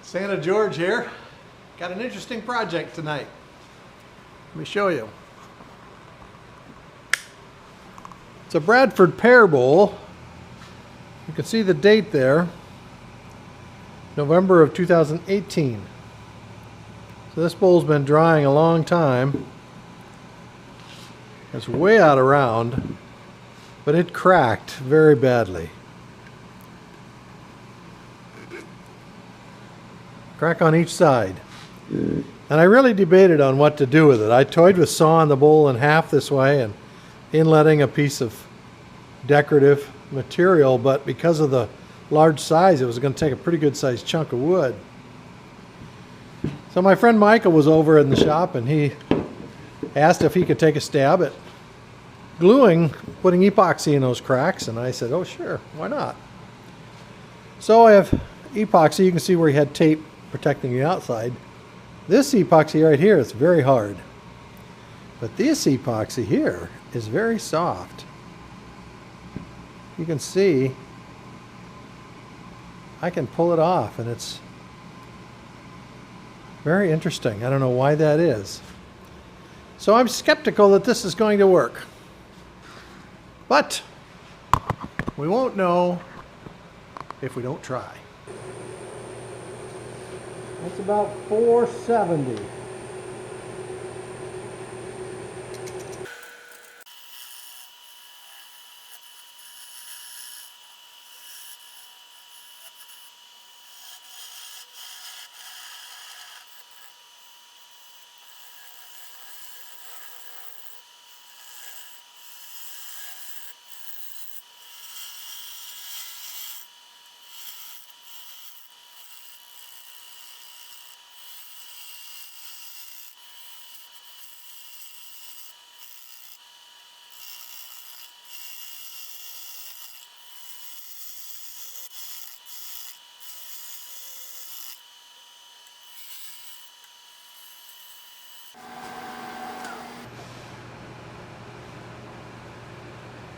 Santa George here. Got an interesting project tonight. Let me show you. It's a Bradford Pear bowl. You can see the date there, November of 2018. So this bowl's been drying a long time. It's way out of round, but it cracked very badly. Crack on each side. And I really debated on what to do with it. I toyed with sawing the bowl in half this way and inletting a piece of decorative material, but because of the large size, it was going to take a pretty good sized chunk of wood. So my friend Michael was over in the shop and he asked if he could take a stab at gluing, putting epoxy in those cracks, and I said, oh sure, why not? So I have epoxy. You can see where he had tape protecting the outside. This epoxy right here is very hard, but this epoxy here is very soft. You can see I can pull it off, and it's very interesting. I don't know why that is. So I'm skeptical that this is going to work, but we won't know if we don't try. That's about 470.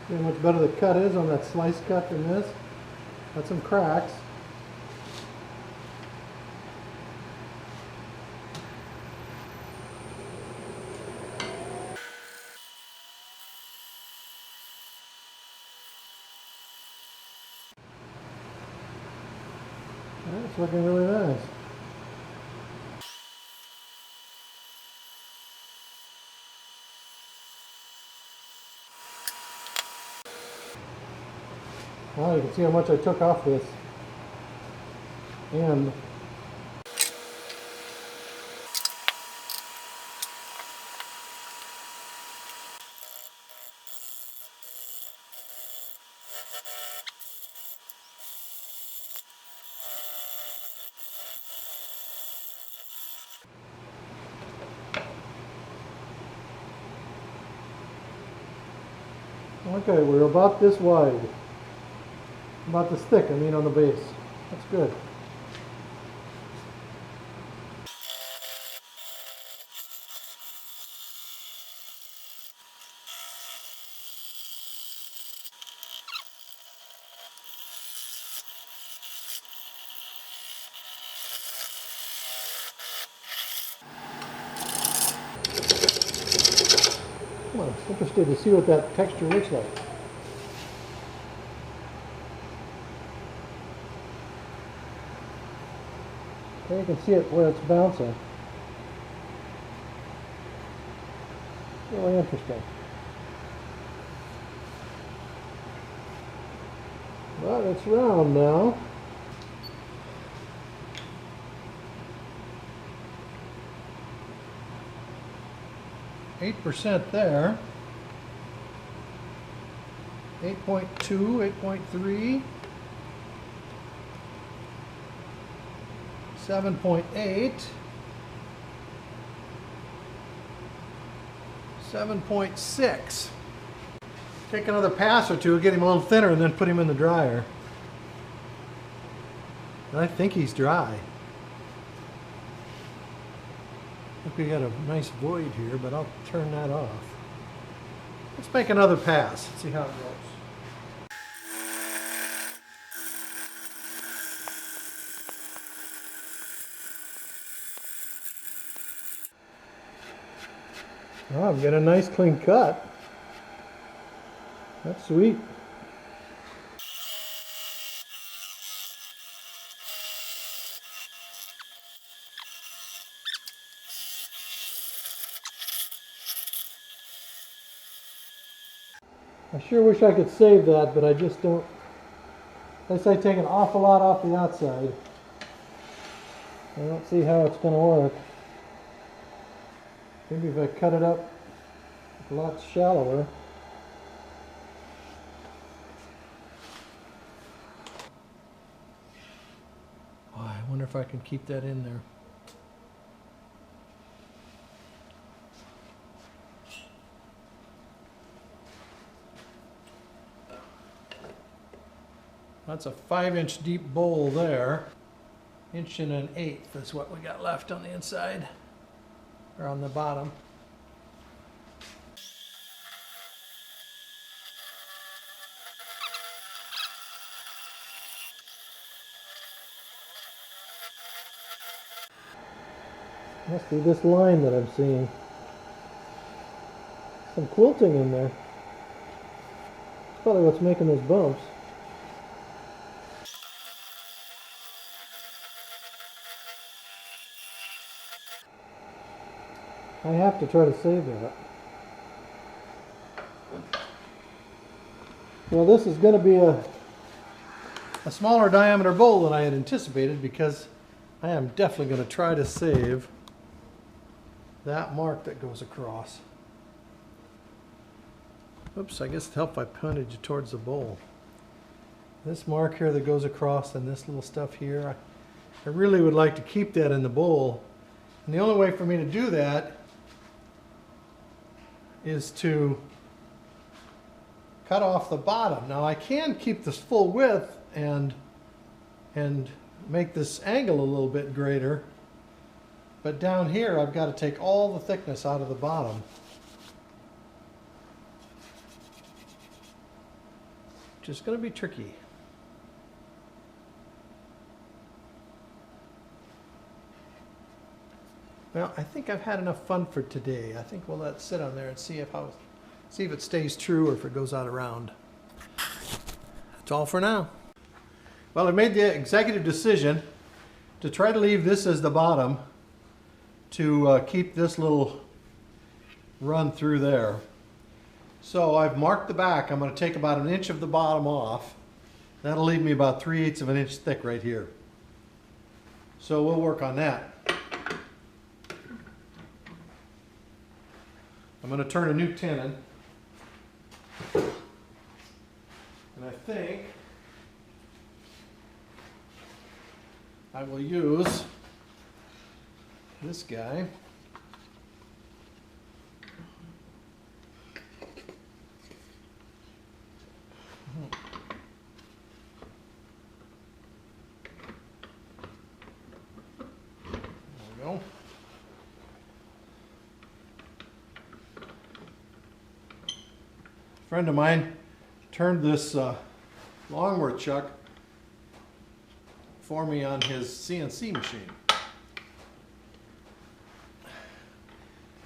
See how much better the cut is on that slice cut than this? Got some cracks. It's looking really nice. Well, you can see how much I took off this end. Okay, we're about this wide. About this thick, I mean, on the base. That's good. Come on, I'm interested to see what that texture looks like. Okay, you can see it where it's bouncing. Really interesting. But it's round now. %8 there. 8.2, 8.3. 7.8, 7.6. Take another pass or two, get him a little thinner, and then put him in the dryer. And I think he's dry. I think we got a nice void here, but I'll turn that off. Let's make another pass, see how it goes. Oh, I've got a nice clean cut. That's sweet. I sure wish I could save that, but I just don't. Unless I take an awful lot off the outside, I don't see how it's going to work. Maybe if I cut it up a lot shallower. Oh, I wonder if I can keep that in there. That's a 5-inch deep bowl there. 1 1/8 is what we got left on the inside, or on the bottom. Must be this line that I'm seeing. Some quilting in there. That's probably what's making those bumps. I have to try to save that. Well, this is going to be a smaller diameter bowl than I had anticipated, because I am definitely going to try to save that mark that goes across. Oops, I guess it helped if I pointed you towards the bowl. This mark here that goes across and this little stuff here, I really would like to keep that in the bowl. And the only way for me to do that is to cut off the bottom. Now I can keep this full width and make this angle a little bit greater, but down here I've got to take all the thickness out of the bottom. Which is going to be tricky. Well, I think I've had enough fun for today. I think we'll let it sit on there and see if it stays true or if it goes out around. That's all for now. Well, I made the executive decision to try to leave this as the bottom, to keep this little run through there. So I've marked the back. I'm going to take about 1 inch of the bottom off. That'll leave me about 3/8 of an inch thick right here. So we'll work on that. I'm going to turn a new tenon. And I think I will use this guy. There we go. A friend of mine turned this longwoth chuck for me on his CNC machine.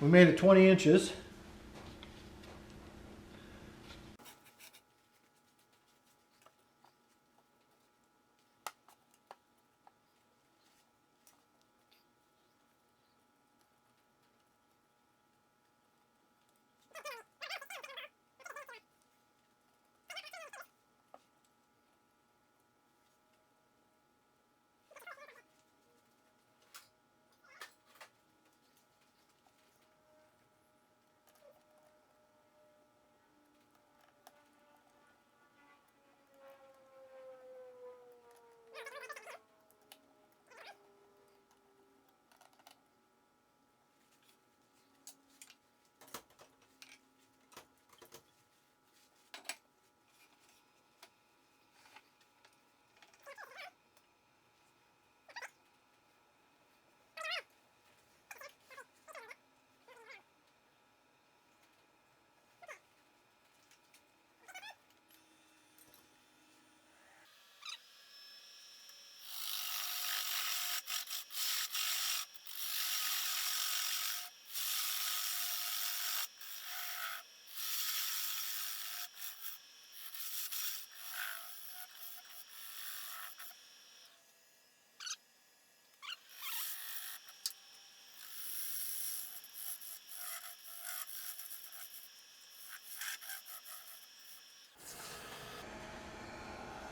We made it 20 inches.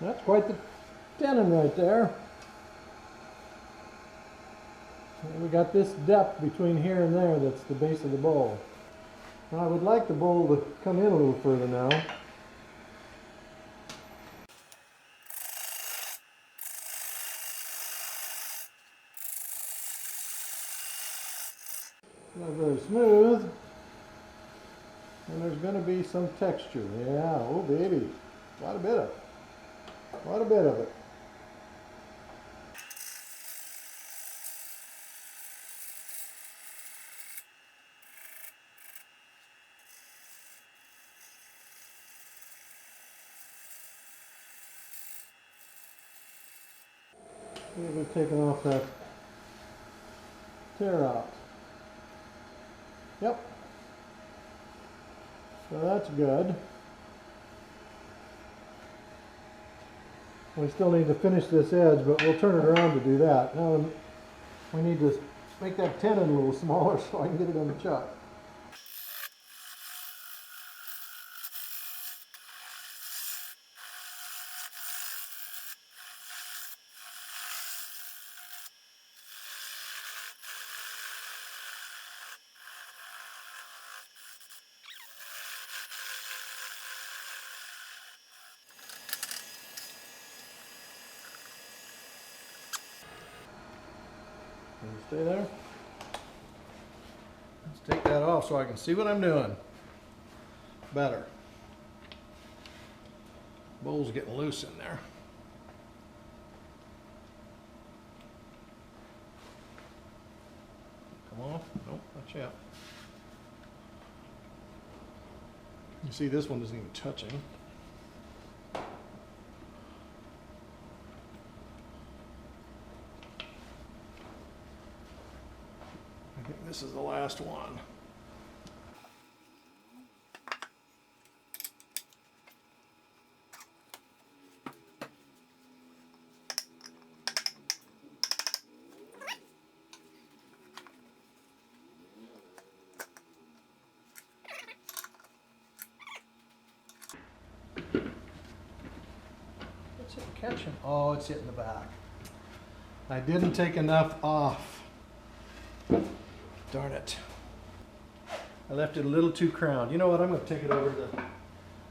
That's quite the tenon right there. And we got this depth between here and there that's the base of the bowl. Now I would like the bowl to come in a little further now. Not very smooth. And there's going to be some texture. Yeah, oh baby. Quite a bit of it. Quite a bit of it. We've taken off that tear out. Yep. So that's good. We still need to finish this edge, but we'll turn it around to do that. Now we need to make that tenon a little smaller so I can get it on the chuck. Can you stay there? Let's take that off so I can see what I'm doing better. Bowl's getting loose in there. Come on. Nope, not yet. You see this one isn't even touching. I think this is the last one. What's it catching? Oh, it's hitting the back. I didn't take enough off. Darn it. I left it a little too crowned. You know what? I'm going to take it over to the...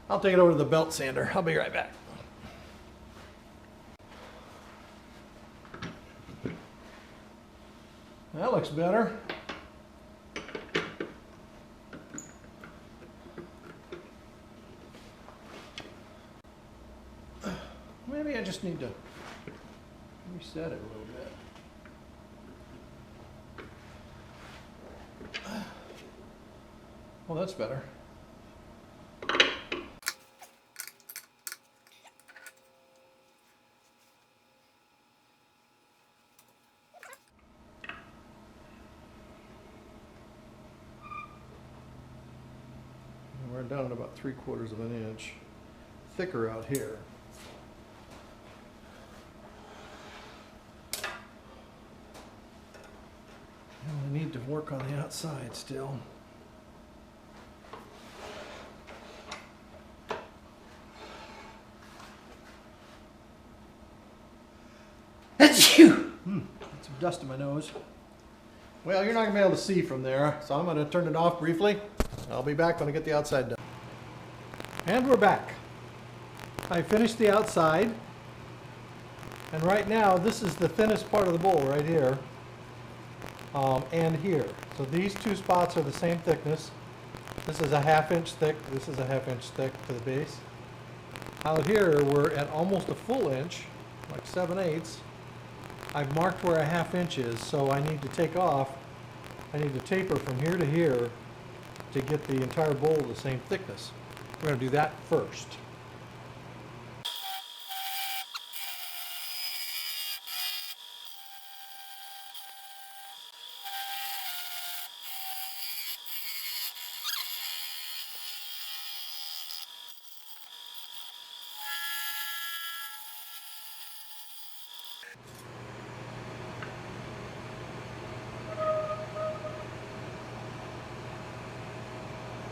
I'll take it over to the belt sander. I'll be right back. That looks better. Maybe I just need to reset it a little bit. Well, that's better. We're down at about 3/4 of an inch. Thicker out here. And we need to work on the outside still. Got some dust in my nose. Well, you're not going to be able to see from there, so I'm going to turn it off briefly. I'll be back when I get the outside done. And we're back. I finished the outside. And right now, this is the thinnest part of the bowl right here. And here. So these two spots are the same thickness. This is a 1/2 inch thick. This is a 1/2 inch thick to the base. Out here, we're at almost a full inch, like 7/8. I've marked where a 1/2 inch is, so I need to take off. I need to taper from here to here to get the entire bowl the same thickness. We're going to do that first.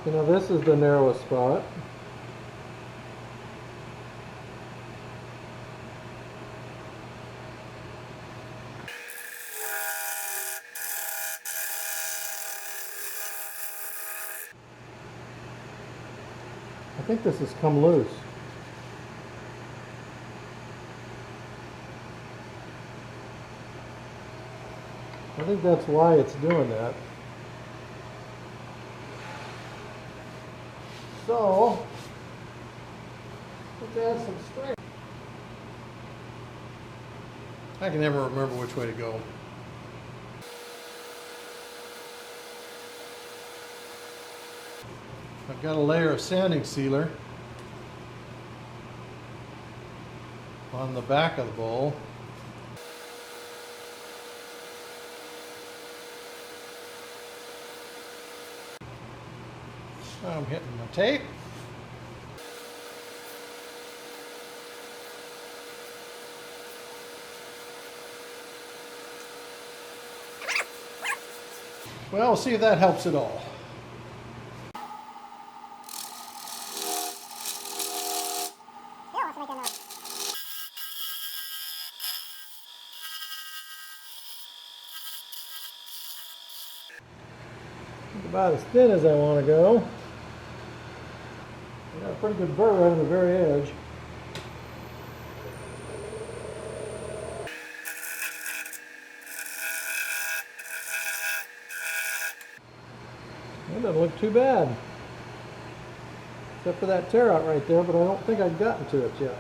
You know, this is the narrowest spot. think this has come loose. I think that's why it's doing that. So, let's add some strength. I can never remember which way to go. I've got a layer of sanding sealer on the back of the bowl. I'm hitting my tape. Well, we'll see if that helps at all. About as thin as I want to go. I got a pretty good burr right on the very edge. That doesn't look too bad. Except for that tear out right there, but I don't think I've gotten to it yet.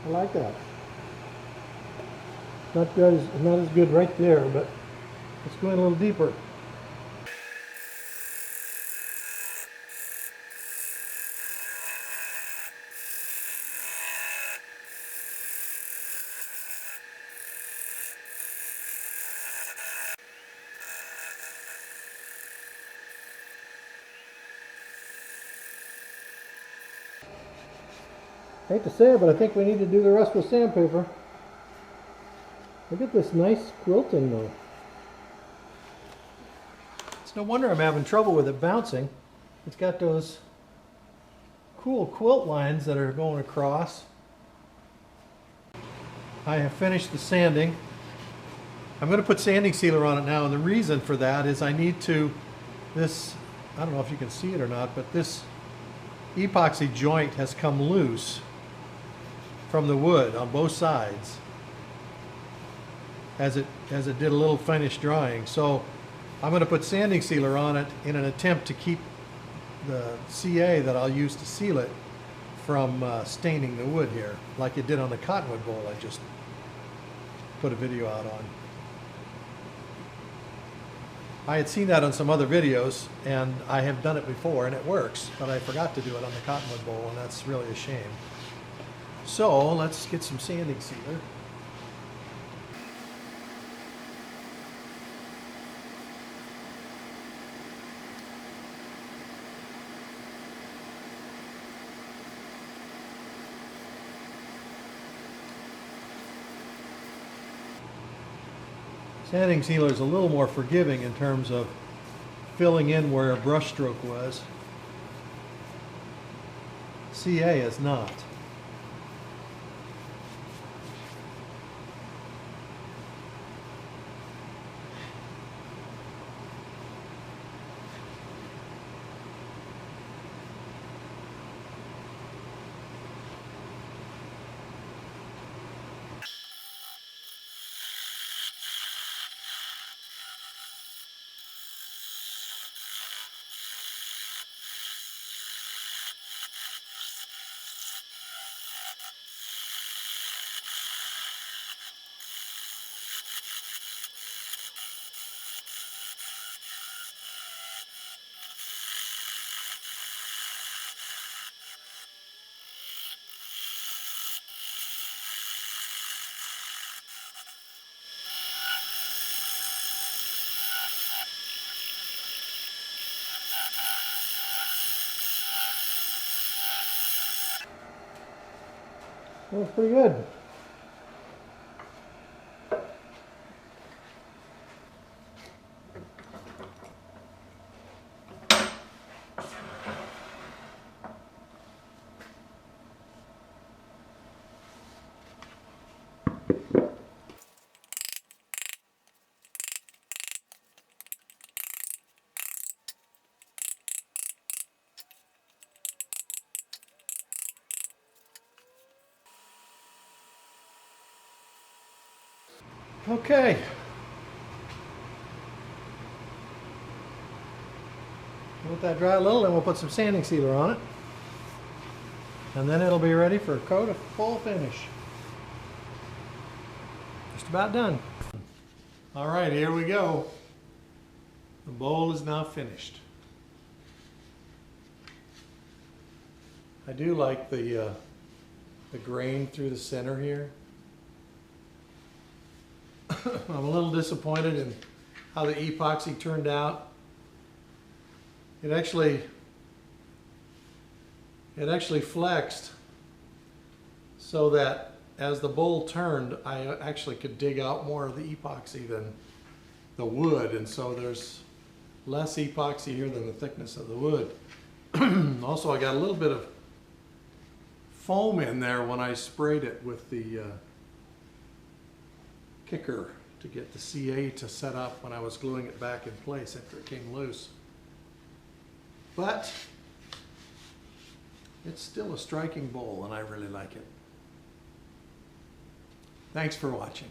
I like that. Not as good right there, but let's go in a little deeper. I hate to say it, but I think we need to do the rest with sandpaper. Look at this nice quilting though. It's no wonder I'm having trouble with it bouncing. It's got those cool quilt lines that are going across. I have finished the sanding. I'm going to put sanding sealer on it now, and the reason for that is I need to, I don't know if you can see it or not, but this epoxy joint has come loose from the wood on both sides as it did a little finish drying. So I'm going to put sanding sealer on it in an attempt to keep the CA that I'll use to seal it from staining the wood here, like it did on the cottonwood bowl I just put a video out on. I had seen that on some other videos, and I have done it before, and it works, but I forgot to do it on the cottonwood bowl, and that's really a shame. So let's get some sanding sealer. Sanding sealer is a little more forgiving in terms of filling in where a brush stroke was. CA is not. That was pretty good. Okay. Let that dry a little, then we'll put some sanding sealer on it. And then it'll be ready for a coat of full finish. Just about done. All right, here we go. The bowl is now finished. I do like the grain through the center here. I'm a little disappointed in how the epoxy turned out. It actually flexed so that as the bowl turned, I actually could dig out more of the epoxy than the wood, and so there's less epoxy here than the thickness of the wood. Also, I got a little bit of foam in there when I sprayed it with the kicker to get the CA to set up when I was gluing it back in place after it came loose. But it's still a striking bowl and I really like it. Thanks for watching.